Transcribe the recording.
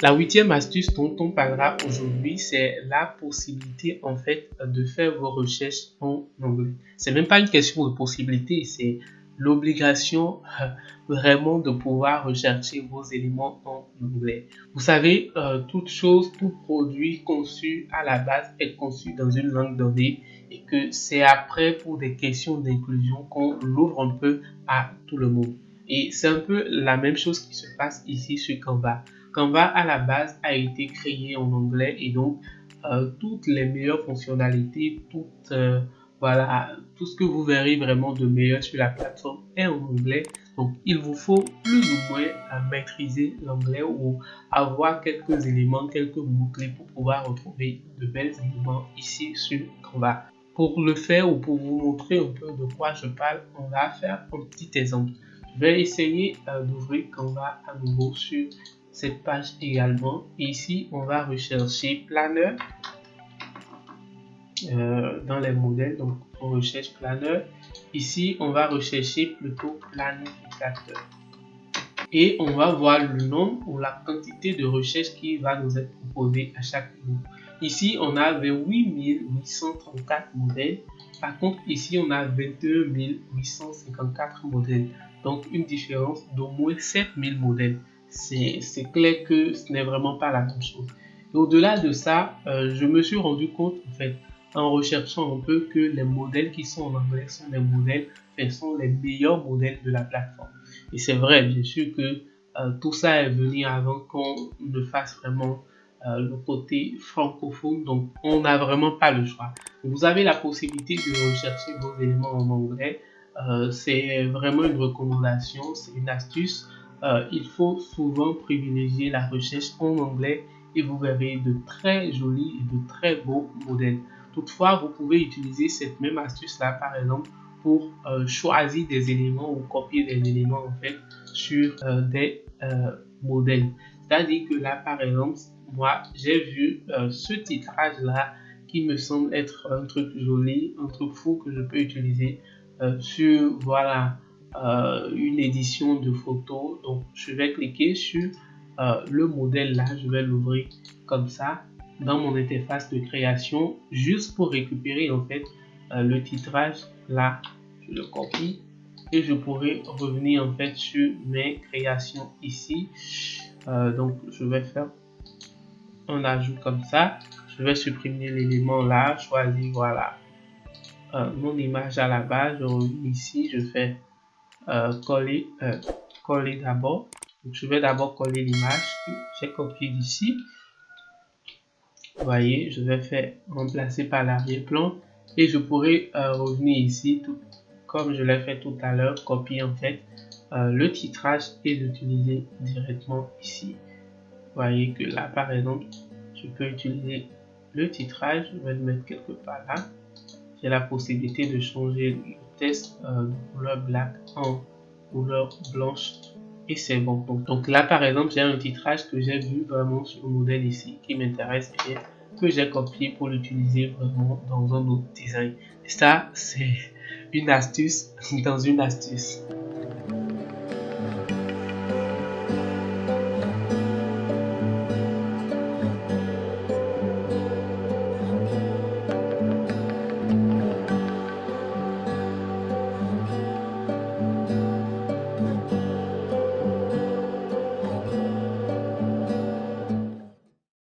La huitième astuce dont on parlera aujourd'hui, c'est la possibilité en fait de faire vos recherches en anglais. C'est même pas une question de possibilité, c'est l'obligation vraiment de pouvoir rechercher vos éléments en anglais. Vous savez, toute chose, tout produit conçu à la base est conçu dans une langue donnée et que c'est après pour des questions d'inclusion qu'on l'ouvre un peu à tout le monde. Et c'est un peu la même chose qui se passe ici sur Canva. Canva à la base a été créé en anglais et donc toutes les meilleures fonctionnalités, voilà, tout ce que vous verrez vraiment de meilleur sur la plateforme est en anglais. Donc il vous faut plus ou moins maîtriser l'anglais ou avoir quelques éléments, quelques mots-clés pour pouvoir retrouver de belles éléments ici sur Canva. Pour le faire ou pour vous montrer un peu de quoi je parle, on va faire un petit exemple. Je vais essayer d'ouvrir Canva à nouveau sur cette page également. Et ici, on va rechercher planeur dans les modèles. Donc, on recherche planeur. Ici, on va rechercher plutôt planificateur. Et on va voir le nombre ou la quantité de recherches qui va nous être proposée à chaque niveau. Ici, on a 28 834 modèles. Par contre, ici, on a 21 854 modèles. Donc, une différence d'au moins 7000 modèles. C'est clair que ce n'est vraiment pas la même chose. Au-delà de ça, je me suis rendu compte, en fait, en recherchant un peu, que les modèles qui sont en anglais sont les modèles, sont les meilleurs modèles de la plateforme. Et c'est vrai, bien sûr que tout ça est venu avant qu'on ne fasse vraiment le côté francophone, donc on n'a vraiment pas le choix. Vous avez la possibilité de rechercher vos éléments en anglais. C'est vraiment une recommandation, c'est une astuce. Il faut souvent privilégier la recherche en anglais et vous verrez de très jolis et de très beaux modèles. Toutefois, vous pouvez utiliser cette même astuce-là, par exemple, pour choisir des éléments ou copier des éléments en fait sur des modèles. C'est-à-dire que là, par exemple, moi, j'ai vu ce titrage-là qui me semble être un truc joli, un truc fou que je peux utiliser sur, voilà, une édition de photos. Donc, je vais cliquer sur le modèle là, je vais l'ouvrir comme ça dans mon interface de création juste pour récupérer en fait le titrage là. Je le copie et je pourrais revenir en fait sur mes créations ici. Donc je vais faire un ajout comme ça. Je vais supprimer l'élément là, choisir voilà mon image à la base. Je reviens ici, je fais coller d'abord. Donc je vais d'abord coller l'image que j'ai copiée d'ici. Vous voyez, je vais faire remplacer par l'arrière-plan et je pourrais revenir ici tout comme je l'ai fait tout à l'heure, copier en fait le titrage et l'utiliser directement ici. Vous voyez que là par exemple, je peux utiliser le titrage, je vais le mettre quelque part là. J'ai la possibilité de changer le texte de couleur black en couleur blanche et c'est bon. Donc là par exemple, j'ai un titrage que j'ai vu vraiment sur le modèle ici qui m'intéresse et que j'ai copié pour l'utiliser vraiment dans un autre design. Et ça, c'est une astuce dans une astuce.